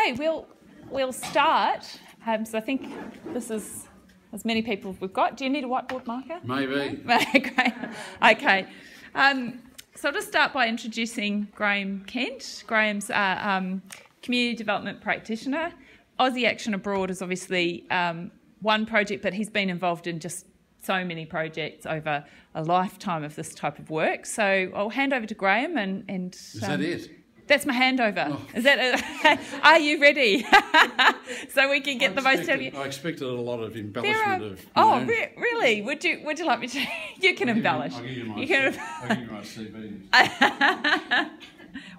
Okay, we'll start. So I think this is as many people as we've got. Do you need a whiteboard marker? Maybe. Great. Okay. So I'll just start by introducing Graeme Kent. Graeme's a community development practitioner. Aussie Action Abroad is obviously one project, but he's been involved in just so many projects over a lifetime of this type of work. So I'll hand over to Graeme and is that it? That's my handover. Oh. Is that it? Are you ready? So we can get the most out of you. I expected a lot of embellishment Really? Would you like me to? You can embellish. I'll give you my CV.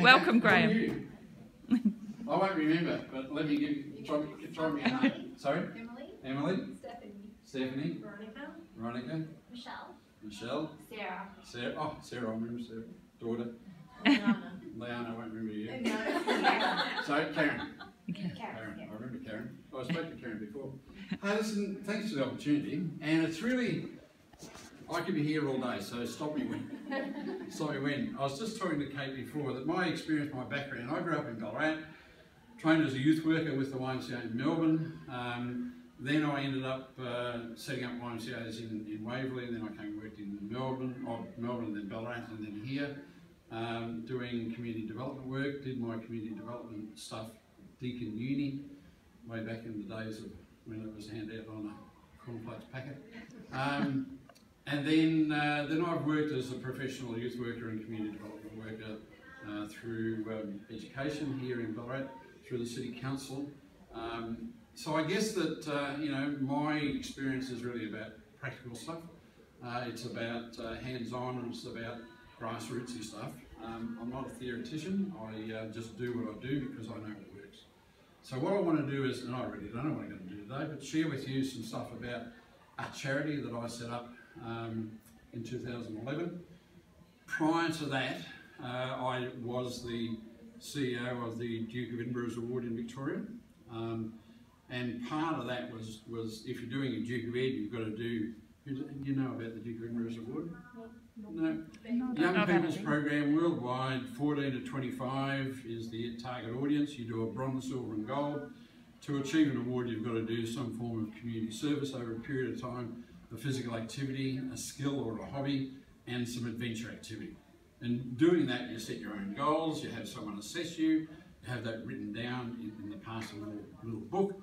Welcome, Graeme. I won't remember, but let me give you. Try me a name. Sorry? Emily. Stephanie. Veronica. Michelle. Sarah. Oh, Sarah, I remember Sarah. Daughter. Leanne, I won't remember you. So, Karen. Karen. I remember Karen. I spoke to Karen before. Hey, listen, thanks for the opportunity. And it's really, I could be here all day, so stop me when. I was just talking to Kate before that my experience, my background, I grew up in Ballarat, trained as a youth worker with the YMCA in Melbourne. Then I ended up setting up YMCAs in Waverley, and then I came and worked in Melbourne and then Ballarat, and then here. Doing community development work, did my community development stuff, Deakin Uni, way back in the days of when it was handed out on a cornflakes packet. And then I've worked as a professional youth worker and community development worker through education here in Ballarat, through the City Council. So I guess that, my experience is really about practical stuff. It's about hands-on, and it's about grassrootsy stuff. I'm not a theoretician, I just do what I do because I know it works. So what I want to do is, and I really don't know what I'm going to do today, but share with you some stuff about a charity that I set up in 2011. Prior to that, I was the CEO of the Duke of Edinburgh's Award in Victoria. And part of that was if you're doing a Duke of Ed, you've got to do, you know about the Duke of Edinburgh's Award? No. Young People's Program worldwide, 14 to 25 is the target audience. You do a bronze, silver and gold. To achieve an award, you've got to do some form of community service over a period of time, a physical activity, a skill or a hobby, and some adventure activity. And doing that, you set your own goals, you have someone assess you, you have that written down in the past, a little book.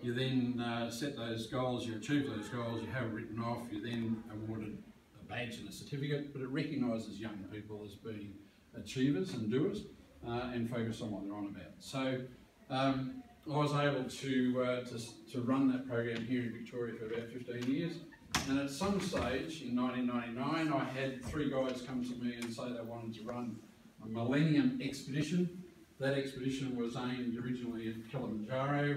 You then set those goals, you achieve those goals, you have it written off, you're then awarded a badge and a certificate, but it recognises young people as being achievers and doers and focus on what they're on about. So I was able to run that program here in Victoria for about 15 years, and at some stage in 1999 I had 3 guys come to me and say they wanted to run a Millennium Expedition. That expedition was aimed originally at Kilimanjaro.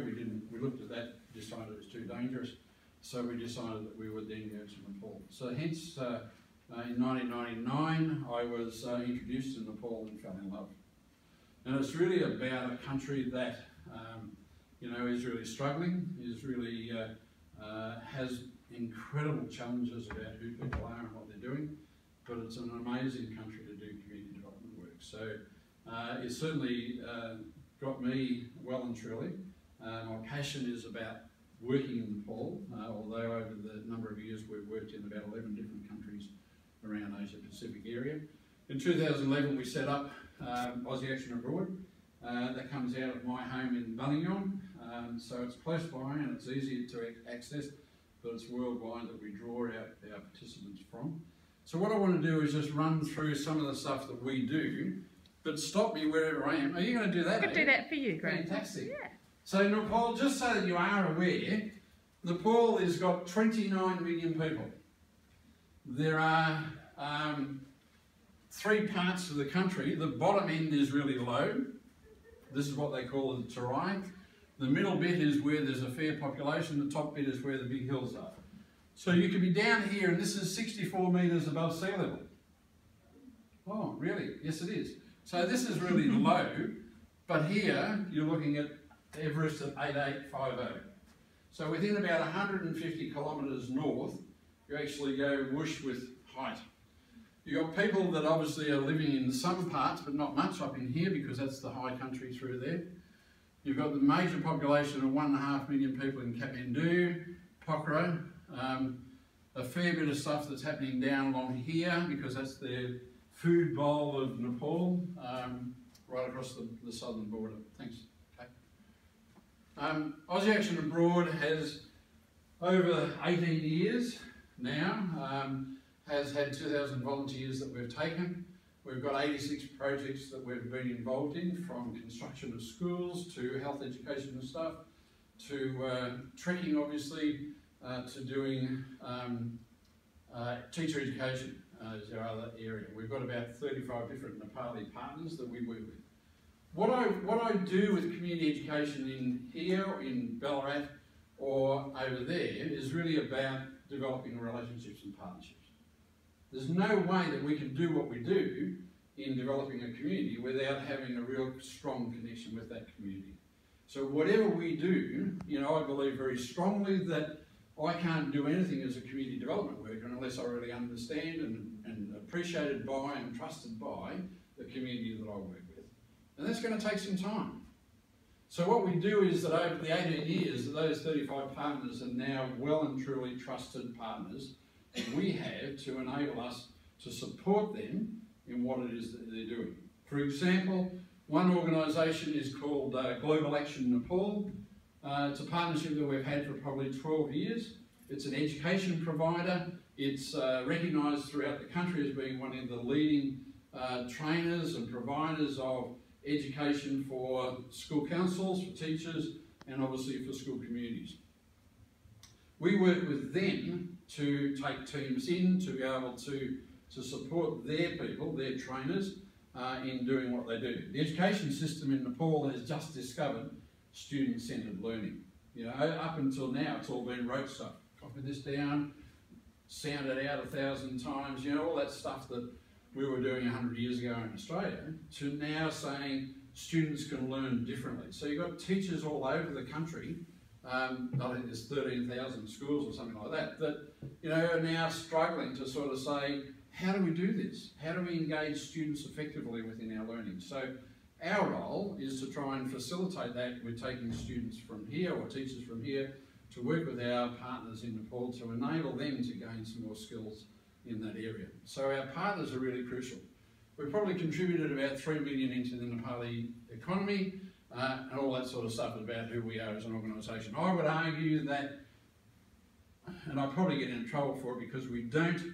We looked at that, decided it was too dangerous, so we decided that we would then go to Nepal. So hence, in 1999, I was introduced to Nepal and fell in love. And it's really about a country that, is really struggling, is really has incredible challenges about who people are and what they're doing, but it's an amazing country to do community development work. So. It certainly got me well and truly. My passion is about working in Nepal, although over the number of years we've worked in about 11 different countries around Asia Pacific area. In 2011 we set up Aussie Action Abroad. That comes out of my home in Ballingall, so it's close by and it's easy to access, but it's worldwide that we draw our participants from. So what I want to do is just run through some of the stuff that we do. But stop me wherever I am. Are you going to do that? I could do that for you, Graeme. Fantastic. Yeah. So Nepal, just so that you are aware, Nepal has got 29 million people. There are 3 parts of the country. The bottom end is really low. This is what they call the Terai. The middle bit is where there's a fair population. The top bit is where the big hills are. So you could be down here, and this is 64 metres above sea level. Oh, really? Yes, it is. So this is really low, but here you're looking at Everest at 8850. So within about 150 kilometres north, you actually go whoosh with height. You've got people that obviously are living in some parts, but not much up in here because that's the high country through there. You've got the major population of 1.5 million people in Kathmandu, Pokhara, a fair bit of stuff that's happening down along here because that's the food bowl of Nepal, right across the southern border. Thanks. Okay. Aussie Action Abroad has, over 18 years now, has had 2,000 volunteers that we've taken. We've got 86 projects that we've been involved in, from construction of schools to health education and stuff, to trekking obviously, to doing teacher education is our other area. We've got about 35 different Nepali partners that we work with. What I do with community education in here, in Ballarat, or over there, is really about developing relationships and partnerships. There's no way that we can do what we do in developing a community without having a real strong connection with that community. So whatever we do, you know, I believe very strongly that I can't do anything as a community development worker unless I really understand and appreciated by and trusted by the community that I work with. And that's going to take some time. So what we do is that over the 18 years, those 35 partners are now well and truly trusted partners we have to enable us to support them in what it is that they're doing. For example, one organisation is called Global Action Nepal. It's a partnership that we've had for probably 12 years. It's an education provider. It's recognised throughout the country as being one of the leading trainers and providers of education for school councils, for teachers, and obviously for school communities. We work with them to take teams in to be able to support their people, their trainers, in doing what they do. The education system in Nepal has just discovered student-centred learning. You know, up until now, it's all been rote stuff. Copy this down, sound it out 1,000 times, you know, all that stuff that we were doing 100 years ago in Australia, to now saying students can learn differently. So you've got teachers all over the country, I think there's 13,000 schools or something like that, that, you know, are now struggling to sort of say, how do we do this? How do we engage students effectively within our learning? So our role is to try and facilitate that with taking students from here or teachers from here to work with our partners in Nepal to enable them to gain some more skills in that area. So our partners are really crucial. We've probably contributed about 3 million into the Nepali economy and all that sort of stuff about who we are as an organisation. I would argue that, and I probably get in trouble for it because we don't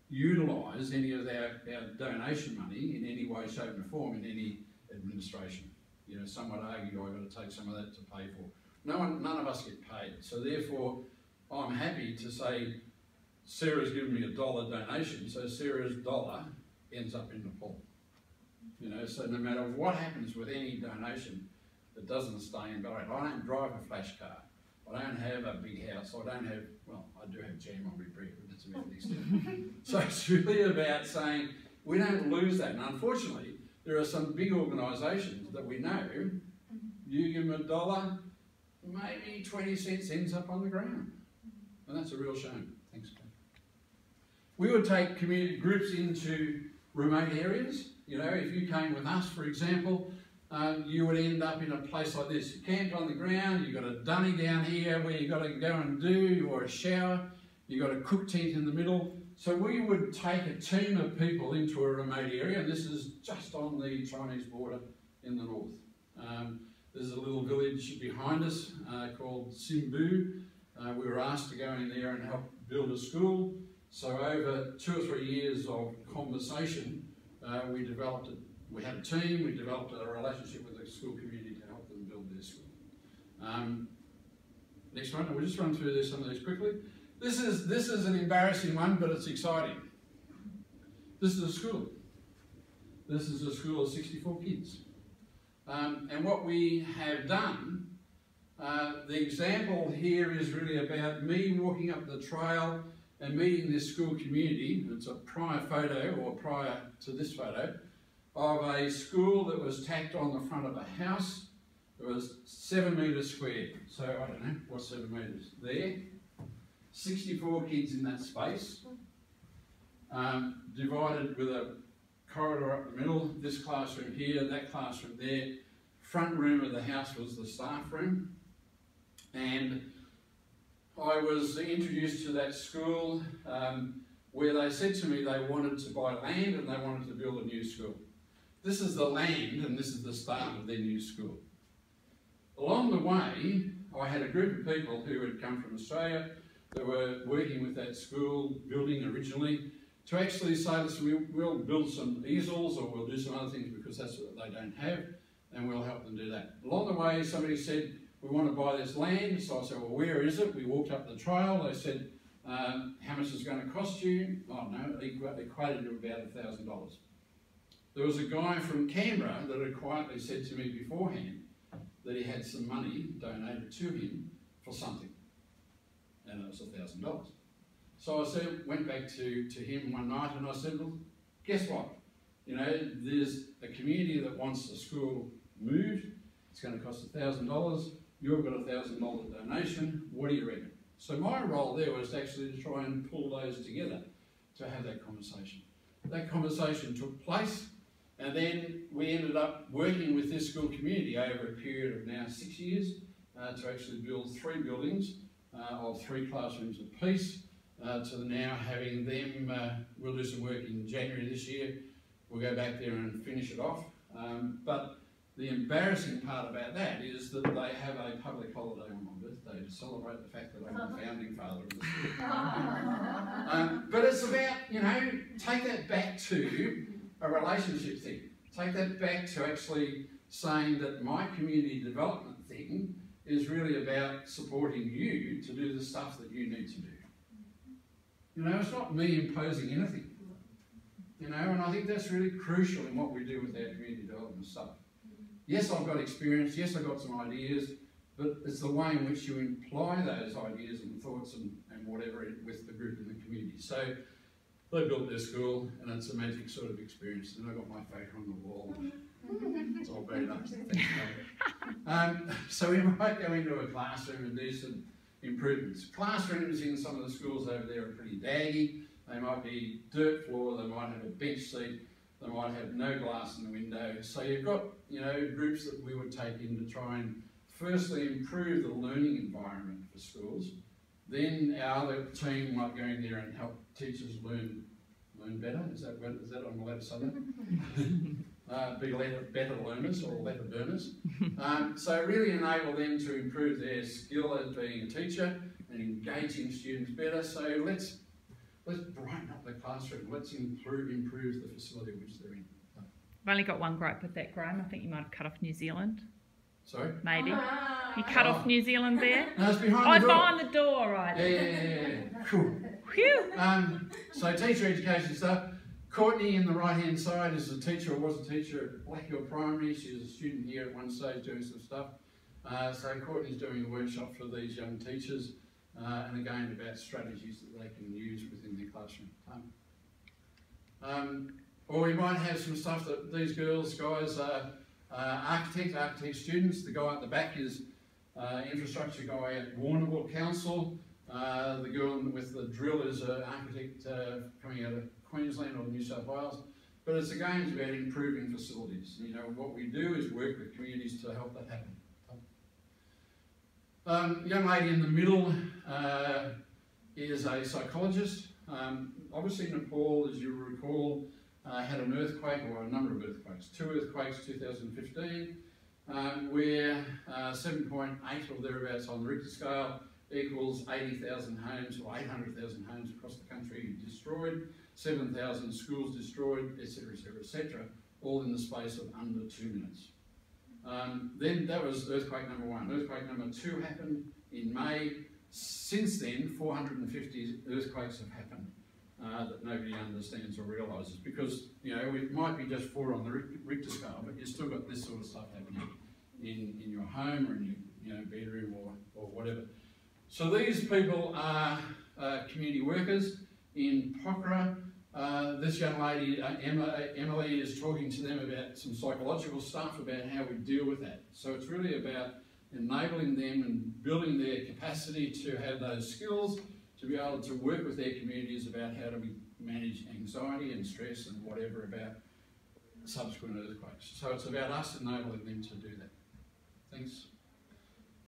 utilise any of our donation money in any way, shape or form in any administration. You know, some would argue I've got to take some of that to pay for. None of us get paid, so therefore I'm happy to say Sarah's given me $1 donation, so Sarah's dollar ends up in Nepal. You know, so no matter what happens with any donation, it doesn't stay in Ballarat. I don't drive a flash car. I don't have a big house. I don't have, well, I do have jam on my bread, but that's about the extent. So it's really about saying we don't lose that. And unfortunately, there are some big organisations that we know, you give them $1, maybe 20 cents ends up on the ground. And that's a real shame. Thanks, Kate. We would take community groups into remote areas. You know, if you came with us, for example, you would end up in a place like this. You camped on the ground, you've got a dunny down here where you've got to go and do, or a shower, you've got a cook tent in the middle. So we would take a team of people into a remote area, and this is just on the Chinese border in the north. There's a little village behind us called Simbu. We were asked to go in there and help build a school. So over 2 or 3 years of conversation, we developed it. We had a team, we developed a relationship with the school community to help them build their school. Next one, we'll just run through some of these quickly. This is an embarrassing one, but it's exciting. This is a school. This is a school of 64 kids. And what we have done, the example here is really about me walking up the trail and meeting this school community. It's a prior photo, or prior to this photo, of a school that was tacked on the front of a house. It was 7 metres squared. So I don't know, what's 7 metres? There. 64 kids in that space, divided with a corridor up the middle, this classroom here, that classroom there, front room of the house was the staff room, and I was introduced to that school where they said to me they wanted to buy land and they wanted to build a new school. This is the land and this is the start of their new school. Along the way, I had a group of people who had come from Australia that were working with that school building originally to actually say, listen, we'll build some easels or we'll do some other things because that's what they don't have, and we'll help them do that. Along the way, somebody said, we want to buy this land. So I said, well, where is it? We walked up the trail. They said, how much is it going to cost you? Oh no, it equated to about $1,000. There was a guy from Canberra that had quietly said to me beforehand that he had some money donated to him for something, and it was $1,000. So I went back to him one night and I said, well, guess what? You know, there's a community that wants the school moved. It's going to cost $1,000. You've got a $1,000 donation. What do you reckon? So my role there was actually to try and pull those together to have that conversation. That conversation took place, and then we ended up working with this school community over a period of now 6 years to actually build 3 buildings of 3 classrooms apiece, to now having them, we'll do some work in January this year. We'll go back there and finish it off. But the embarrassing part about that is that they have a public holiday on my birthday to celebrate the fact that I'm the founding father of the school. But it's about, you know, take that back to a relationship thing. Take that back to actually saying that my community development thing is really about supporting you to do the stuff that you need to do. You know, it's not me imposing anything. You know, and I think that's really crucial in what we do with our community development stuff. Yes, I've got experience, yes, I've got some ideas, but it's the way in which you imply those ideas and thoughts and whatever with the group in the community. So they built their school and it's a magic sort of experience, and I've got my photo on the wall. It's all very nice. So we might go into a classroom and do some improvements. Classrooms in some of the schools over there are pretty daggy. They might be dirt floor, they might have a bench seat, they might have no glass in the window. So you've got, you know, groups that we would take in to try and firstly improve the learning environment for schools. Then our other team might go in there and help teachers learn better. Is that I'm allowed to say that? Be better learners or better burners. So really enable them to improve their skill as being a teacher and engaging students better. So let's brighten up the classroom. Let's improve the facility which they're in. I've only got one gripe with that, Graeme. I think you might have cut off New Zealand. Sorry? Maybe. You cut off New Zealand there? No, it's behind the door. Behind the door, right. Yeah. Cool. Phew. So teacher education stuff. Courtney in the right-hand side is a teacher, or was a teacher at Black Hill Primary. She was a student here at one stage doing some stuff. So Courtney's doing a workshop for these young teachers, and again about strategies that they can use within their classroom. Or we might have some stuff that these guys are architect students. The guy at the back is infrastructure guy at Warrnambool Council. The girl with the drill is an architect coming out of Queensland or New South Wales. But it's again about improving facilities. You know, what we do is work with communities to help that happen. Young lady in the middle is a psychologist. Obviously Nepal, as you recall, had an earthquake, or a number of earthquakes. 2 earthquakes, 2015, where 7.8 or thereabouts on the Richter scale equals 80,000 homes or 800,000 homes across the country destroyed, 7,000 schools destroyed, etc., etc., etc., all in the space of under 2 minutes. Then that was earthquake number 1. Earthquake number 2 happened in May. Since then, 450 earthquakes have happened that nobody understands or realises, because, you know, it might be just 4 on the Richter scale, but you've still got this sort of stuff happening in your home or in your bedroom or whatever. So these people are community workers in Pokhara. This young lady, Emily, is talking to them about some psychological stuff about how we deal with that. So it's really about enabling them and building their capacity to have those skills to be able to work with their communities about how do we manage anxiety and stress and whatever about subsequent earthquakes. So it's about us enabling them to do that. Thanks.